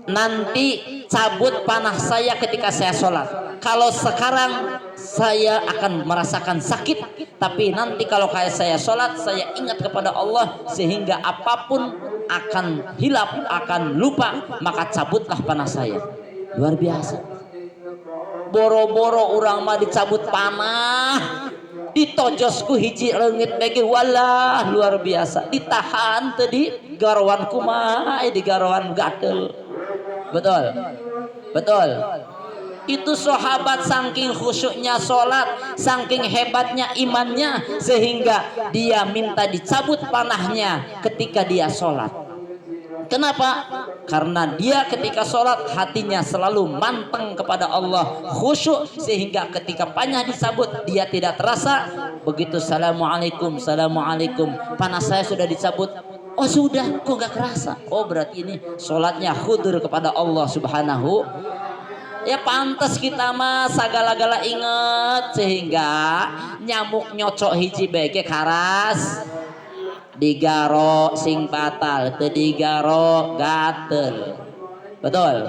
nanti cabut panah saya ketika saya sholat. Kalau sekarang saya akan merasakan sakit, tapi nanti kalau kayak saya sholat, saya ingat kepada Allah sehingga apapun akan hilap, akan lupa, maka cabutlah panah saya. Luar biasa. Boro-boro urang mah dicabut panah, ditojosku hiji leungit bagi walah luar biasa. Ditahan tadi garwan kumaha di garwan gatel. Betul. Itu sahabat saking khusyuknya sholat, saking hebatnya imannya, sehingga dia minta dicabut panahnya ketika dia sholat. Kenapa? Karena dia ketika sholat hatinya selalu manteng kepada Allah, khusyuk, sehingga ketika panah dicabut dia tidak terasa. Begitu assalamualaikum, panah saya sudah dicabut. Oh sudah, kok gak kerasa? Oh berarti ini sholatnya khudur kepada Allah Subhanahu. Ya pantas kita mah sagala-gala inget, sehingga nyamuk nyocok hiji bege karas digaro sing batal, teu digaro gatel. Betul.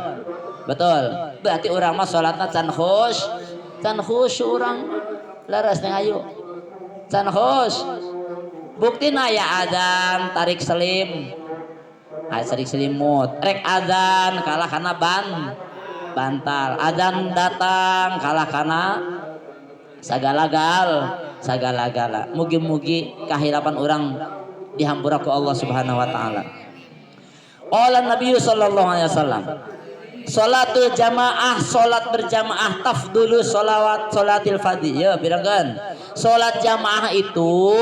Berarti orang mah salatna can khusyuk urang laras teh ayo. Can buktina ya adzan tarik selim. Tarik selimut. Rek adzan kalah kana bantal. Adzan datang kalah kana sagala-gala. Mugi-mugi kahilapan orang dihampura ku Allah Subhanahu wa taala. Qala Nabi sallallahu alaihi wasallam, salatul jamaah, salat berjamaah tafdulu salatil fardhi. Ya, bilangan. Salat jamaah itu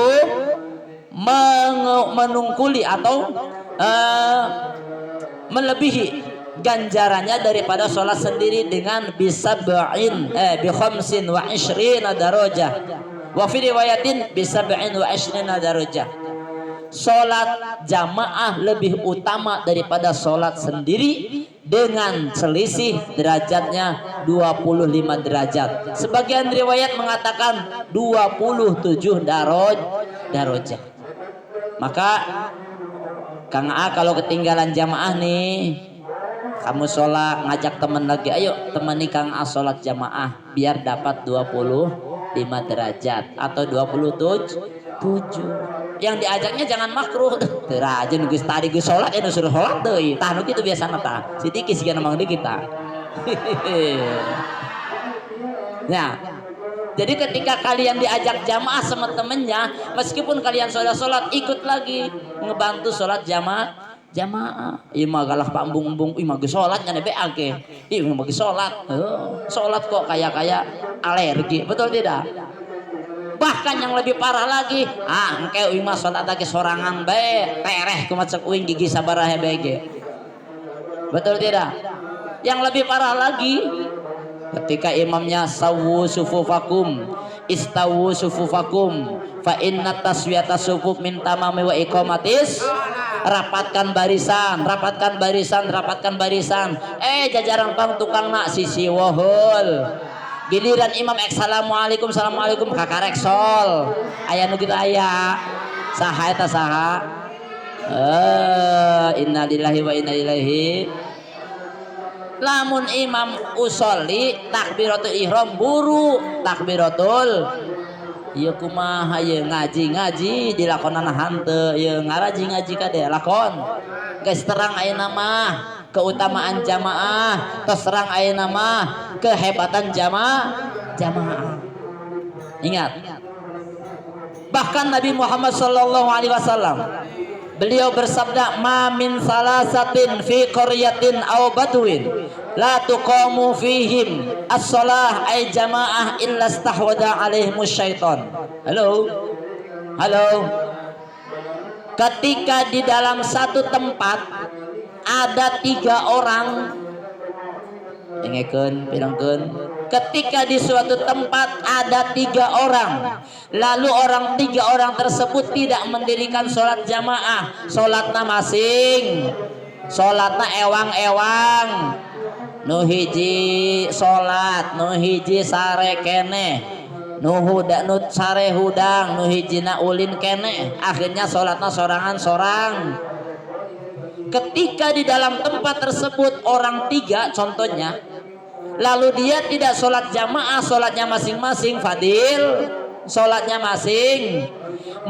menungkuli atau melebihi ganjarannya daripada sholat sendiri dengan bi khamsin wa ishrina darajah wa fi riwayatin bi sab'in wa ishrina darajah. Sholat jamaah lebih utama daripada sholat sendiri dengan selisih derajatnya 25 derajat. Sebagian riwayat mengatakan 27 darajah. Maka Kang A kalau ketinggalan jamaah nih, kamu sholat ngajak temen lagi, ayo temani Kang A sholat jamaah biar dapat 25 5 derajat atau 27. Yang diajaknya jangan makruh. Derajat geus tadi geus salat anu suruh salat deui. Tah nu kitu biasana tah. Sidiki siga mang di kita. Nah, jadi ketika kalian diajak jamaah sama temennya, meskipun kalian sholat ikut lagi ngebantu sholat jamaah. Ieu mah galah pambung-bung, ieu mah geus sholat nya be age. Ieu mah geus sholat. Sholat kok kayak alergi, betul tidak? Bahkan yang lebih parah lagi, engke uing mah sholat lagi sorangan bae, tereh kumaha cek uing gigi sabaraha bege. Betul tidak? Yang lebih parah lagi, ketika imamnya sawu sufufakum istawu sufufakum fa inna taswiyata sufuf min tamami wa iqamatis, rapatkan barisan. Jajaran pang tukang nak sisi wohol. Giliran imam assalamualaikum kakarek sol. Aya nu kitu aya. Saha eta saha? Innalillahi wa inna ilaihi. Lamun imam usolli takbiratul ihram buru takbiratul ieu kumaha ieu ngaji dilakonan hanteu ieu ngaji kade lakon geus terang ayeuna mah keutamaan jamaah tos terang ayeuna mah kehebatan jamaah. Ingat, bahkan Nabi Muhammad sallallahu alaihi wasallam beliau bersabda, ma min salasatin fi qaryatin aw badwin la tuqamu fihim as-shalah ay jamaah illa stahwada alaihimus syaitan. Halo. Ketika di dalam satu tempat ada 3 orang, dengekeun pirangkeun. Ketika di suatu tempat ada 3 orang, lalu 3 orang tersebut tidak mendirikan sholat jamaah, sholatna masing, sholatna ewang-ewang, nu hiji sholat, nu hiji sare keneh, nu sare hudang, nu hijina ulin keneh, akhirnya sholatna sorangan-sorang. Ketika di dalam tempat tersebut orang 3 contohnya, lalu dia tidak sholat jamaah, sholatnya masing-masing, fadil sholatnya masing,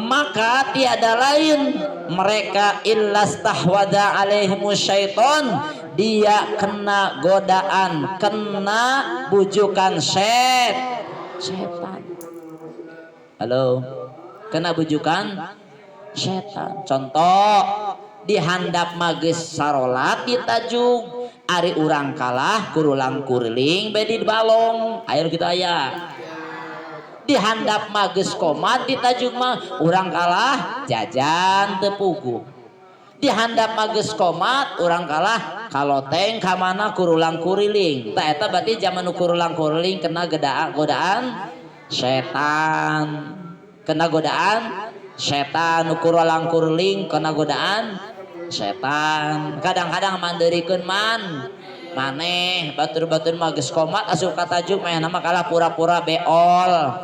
maka tiada lain mereka illastahwada alaihimus syaiton, dia kena godaan, kena bujukan setan. Halo, kena bujukan setan. Contoh, dihandap magis sarolat ditajung, ari urang kalah kurulang kurling bedi balong, ayo gitu aya. Dihandap magis komat ditajung mah urang kalah jajan tepugu. Dihandap magis komat urang kalah kaloteng kamana kurulang kuriling. Tak eta berarti zaman kurulang kuriling kena godaan setan. Kena godaan setan, kurulang kuriling kena godaan setan. Kadang-kadang mandirikeun maneh batur-batur magis komat asup katajuk meh nama kalah pura-pura beol.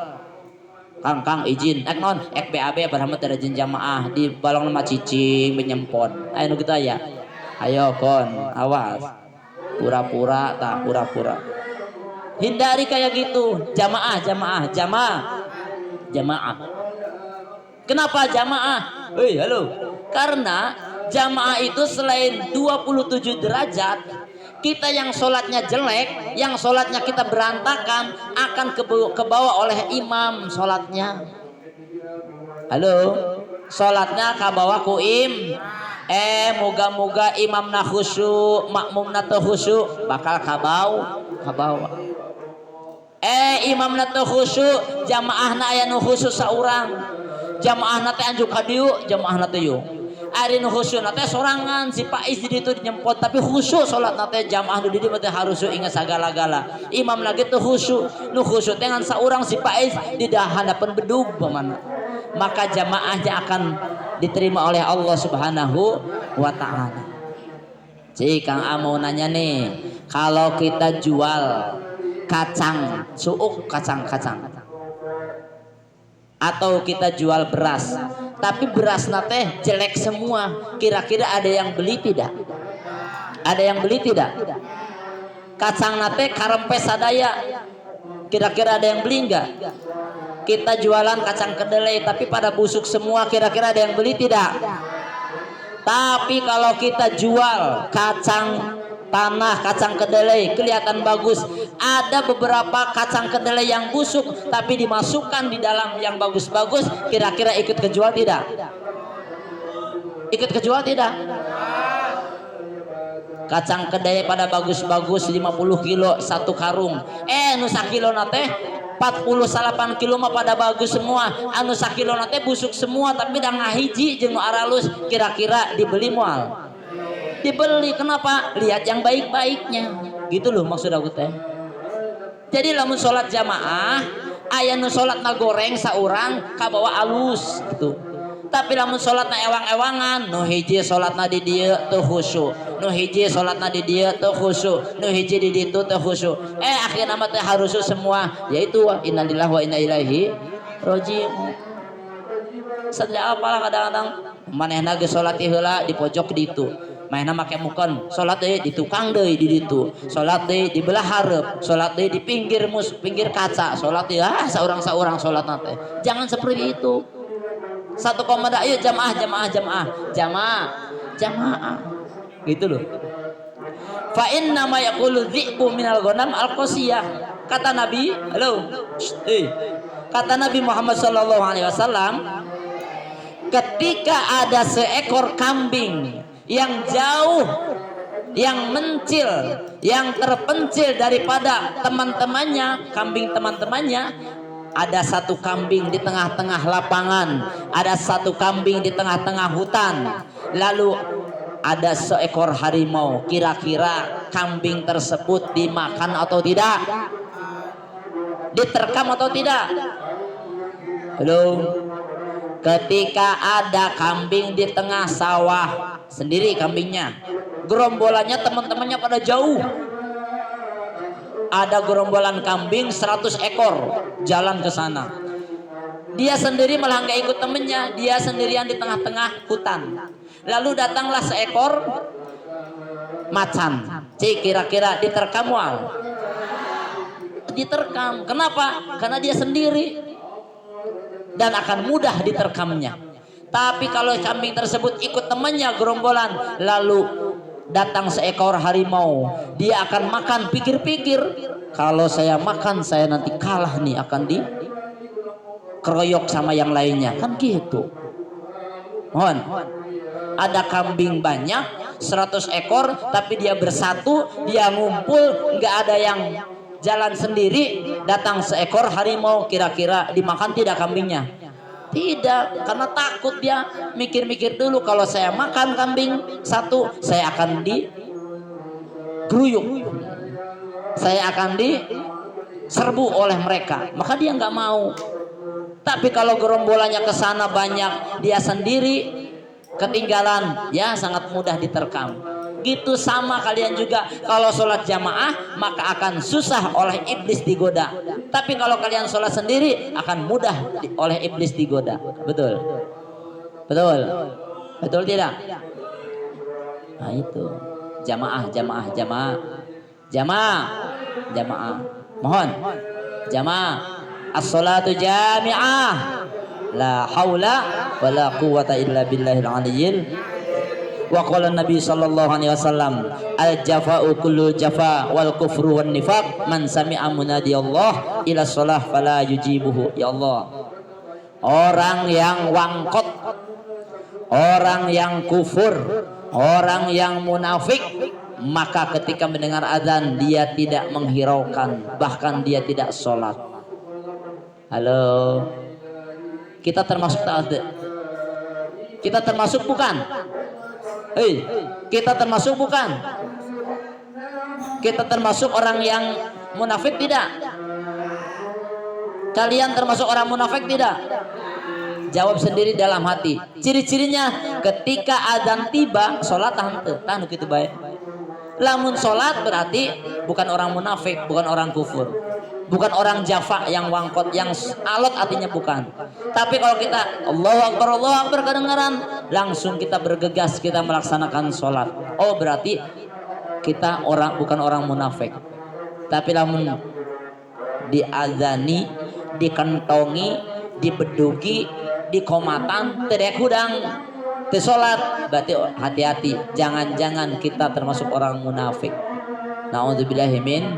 Kang izin non BAB berhambat derajat jamaah di balong nama cicing menyempon. Ayo kita ya. Ayo kon awas. Pura-pura. Hindari kayak gitu. Jamaah. Kenapa jamaah? Halo. Karena jamaah itu selain 27 derajat, kita yang sholatnya jelek, yang sholatnya kita berantakan, akan kebawa oleh imam sholatnya. Halo, sholatnya kabawa ku moga-moga imamna khusyuk, makmumna teu khusyuk, bakal kabawa. Imamna teu khusyuk, jamaahna aya nu khusyuk saurang. Jamaahna teh anjuk ka dieu, jamaahna teh yeuh. Ari nu khusyuk teh sorangan si Pais di ditu nyempot, tapi khusyuk salat teh jamaah nu di dieu teh harus ingat sagala-gala. Imam lagi teh khusyuk, nu khusyuk teh ngan saurang si Pais di hadapan bedug pamana. Maka jamaahnya akan diterima oleh Allah Subhanahu wa taala. Cik Kang Amo nanya nih, kalau kita jual kacang suuk, kacang atau kita jual beras, tapi beras teh jelek semua, kira-kira ada yang beli tidak? Kacang teh karempes sadaya, Kira-kira ada yang beli nggak? Kita jualan kacang kedelai tapi pada busuk semua, kira-kira ada yang beli tidak? Tapi kalau kita jual kacang tanah, kacang kedelai kelihatan bagus, ada beberapa kacang kedelai yang busuk tapi dimasukkan di dalam yang bagus-bagus, kira-kira ikut kejual tidak? Ikut kejual tidak? Kacang kedelai pada bagus-bagus 50 kilo satu karung, nu sakilo nate 48 kilo mah pada bagus semua, anu sakilo nate busuk semua tapi dah ngahiji jeung nu aralus, kira-kira dibeli moal? Dibeli. Kenapa? Lihat yang baik-baiknya gitu loh maksud aku teh. Jadi lamun sholat jamaah aya nu sholatna goreng saurang kabawa alus gitu, tapi lamun sholatna ewang-ewangan, nu hiji sholatna di dieu teu khusyuk, nu hiji sholatna di dieu teu khusyuk, nu hiji di ditu teu khusyuk, akhirna mah teh harusu semua, yaitu innalillahi wa inna ilaihi raji'un. Sadaya apalah kadang-kadang manehna ge sholat heula di pojok ditu, mainna make mukon sholat deui di tukang deui di ditu, sholat deui di belah hareup, sholat deui di pinggir pinggir kaca, sholat deui saurang-saurang sholatna teh. Jangan seperti itu. Satu komanda, ayo jamaah gitu loh. Fa inna ma yaqulu dhi'bu minal ghanam al-qasiyah. Kata Nabi, kata Nabi Muhammad sallallahu alaihi wasallam, ketika ada seekor kambing yang jauh, yang mencil, yang terpencil daripada teman-temannya, kambing teman-temannya, ada satu kambing di tengah-tengah lapangan, ada satu kambing di tengah-tengah hutan, lalu ada seekor harimau, kira-kira kambing tersebut dimakan atau tidak? Diterkam atau tidak? Belum. Ketika ada kambing di tengah sawah, sendiri kambingnya, gerombolannya teman-temannya pada jauh, ada gerombolan kambing 100 ekor jalan ke sana. Dia sendiri malah nggak ikut temennya, dia sendirian di tengah-tengah hutan. Lalu datanglah seekor macan. Kira-kira diterkam wal? Diterkam. Kenapa? Karena dia sendiri dan akan mudah diterkamnya. Tapi kalau kambing tersebut ikut temannya gerombolan, lalu datang seekor harimau, dia akan makan, pikir-pikir, kalau saya makan saya nanti kalah nih, akan dikeroyok sama yang lainnya, kan gitu. Mohon, ada kambing banyak 100 ekor tapi dia bersatu, dia ngumpul, nggak ada yang jalan sendiri, datang seekor harimau, kira-kira dimakan tidak kambingnya? Tidak, karena takut dia, mikir-mikir dulu, kalau saya makan kambing satu, saya akan digeruyuk, saya akan diserbu oleh mereka, maka dia nggak mau. Tapi kalau gerombolannya ke sana banyak, dia sendiri ketinggalan, ya sangat mudah diterkam. Gitu sama kalian juga, kalau sholat jamaah maka akan susah oleh iblis digoda. Tapi kalau kalian sholat sendiri akan mudah oleh iblis digoda. Betul? Betul? Betul tidak? Nah itu jamaah. Mohon jamaah. As-salatu jami'ah. La haula wa la quwwata illa billahil aliyyil. Wa qala Nabi sallallahu alaihi wasallam, al jafa'u kullu jafa wal kufru wan nifaq, man sami'a munadi Allah ila shalah fala yujibuhu. Ya Allah, orang yang wangkot, orang yang kufur, orang yang munafik, maka ketika mendengar azan dia tidak menghiraukan, bahkan dia tidak sholat. Halo, kita termasuk tak? Kita termasuk bukan? Kita termasuk bukan? Kita termasuk orang yang munafik tidak? Kalian termasuk orang munafik tidak? Jawab sendiri dalam hati. Ciri-cirinya ketika azan tiba, sholat tahan gitu baik. Lamun sholat berarti bukan orang munafik, bukan orang kufur, bukan orang jafa yang wangkot, yang alot, artinya bukan. Tapi kalau kita Allahu Akbar kedengaran, langsung kita bergegas, kita melaksanakan sholat. Oh berarti kita bukan orang munafik. Tapi lamun diazani, dikentongi, dibedugi, dikomatan, terek hudang, tesolat, berarti hati-hati, jangan-jangan kita termasuk orang munafik. Naudzubillahimin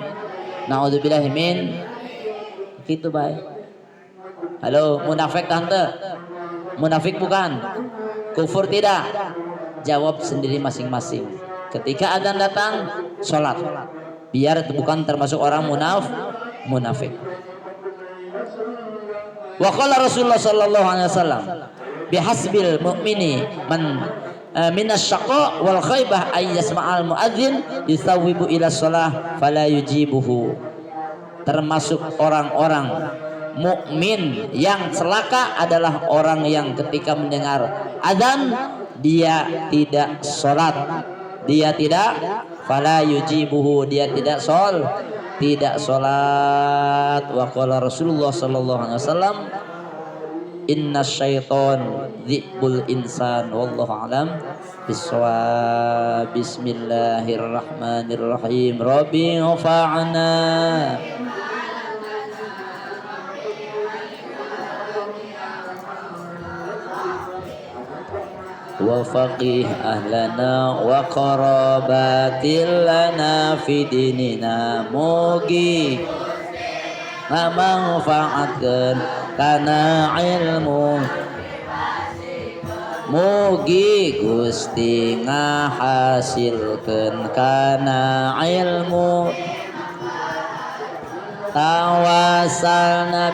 gitu baik. Halo, munafik tante? Munafik bukan? Kufur tidak? Jawab sendiri masing-masing. Ketika adzan datang, sholat. Biar bukan termasuk orang munafik. Wa qala Rasulullah sallallahu alaihi wasallam, bihasbil mu'mini man minasyaqa wal khaybah ay yasma'al muadzin yusawibu ila shalah fala yujibuhu. Termasuk orang-orang mukmin yang celaka adalah orang yang ketika mendengar azan dia tidak sholat, dia tidak fala yujibuhu, dia tidak sholat. Wa qala Rasulullah sallallahu alaihi wasallam, inna syaiton dzibul insan wallahu alam bisawab. Bismillahirrahmanirrahim. Rabbi ghfa'na wa faqih ahlana wa qarabatil lana fi dinina. Mugi ngamanfaatkeun kana ilmu, mugi Gusti ngahasilkeun kana ilmu. Tawasalna